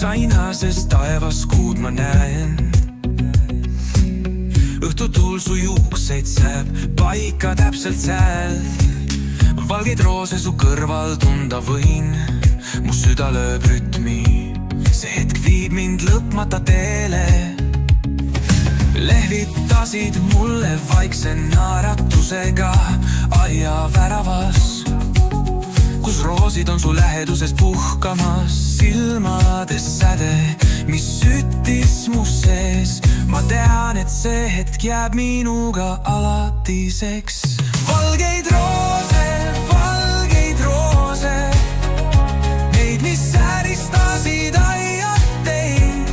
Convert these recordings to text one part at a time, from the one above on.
sainases taevas kuud ma näen. Õhtutuul su juukseid säeb paika täpselt sääl. Valgeid roose su kõrval tunda võin, mu süda lööb rütmi. See hetk viib mind lõpmata teele. Lehvitasid mulle vaikse naeratusega aia väravas, kus roosid on su läheduses puhkamas. Silmades säde, mis süttis mu sees. Ma tean, et see hetk jääb minuga alatiseks. Valgeid roose, neid, mis sääristasid aiateid.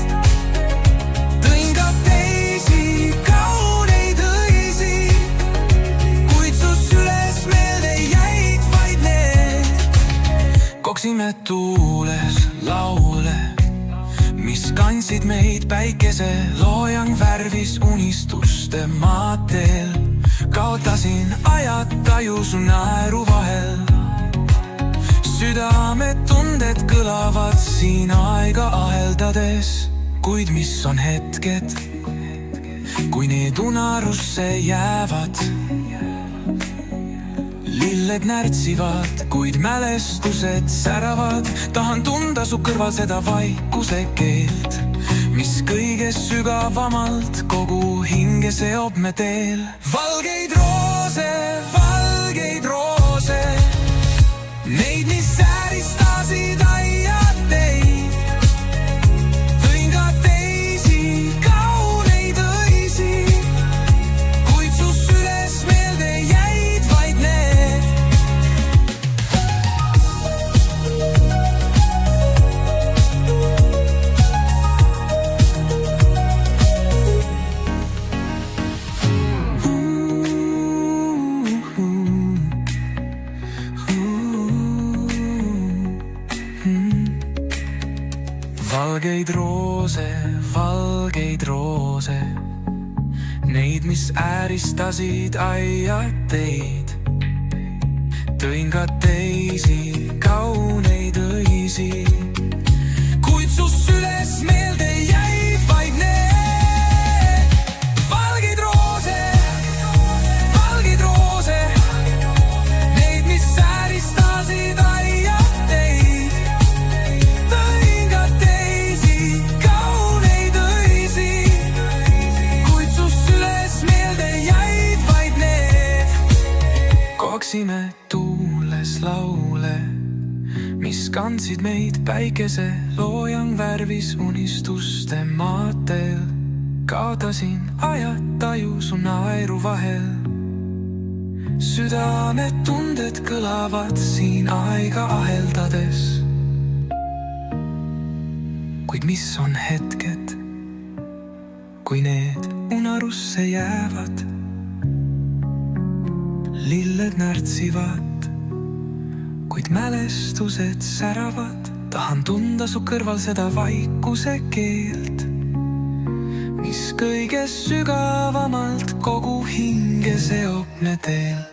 Tõin ka teisi kauneid õisi, kuid su süles meelde jäid vaid need. Koksime tuules laule, mis kandsid meid päikese loojang värvis unistuste maateel. Kaotasin ajataju su naeru vahel. Südametunded kõlavad siin aega aheldades. Kuid mis on hetked, kui need unarusse jäävad? Lilled närtsivad, kuid mälestused säravad. Tahan tunda su kõrval seda vaikuse keelt, mis kõige sügavamalt kogu hinge seob me teel. Valgeid roose, neid, mis sääristasid aiateid. Tõin ka teisi kauneid õisi, kuid su süles meelde jäid vaid need. Valgeid roose, neid, mis ääristasid aiateid. Tõin ka teisi kauneid õisi, kuid su süles meelde jäid vaid need. Valgeid roose, neid, mis ääristasid aiateid. Koksime tuules laule, mis kandsid meid päikese loojang värvis unistuste maateel. Kaotasin ajataju su naeru vahel. Südametunded kõlavad siin aega aheldades. Kuid mis on hetked, kui need unarusse jäävad? Lilled närtsivad, kuid mälestused säravad. Tahan tunda su kõrval seda vaikuse keelt, mis kõige sügavamalt kogu hinge seob me teel.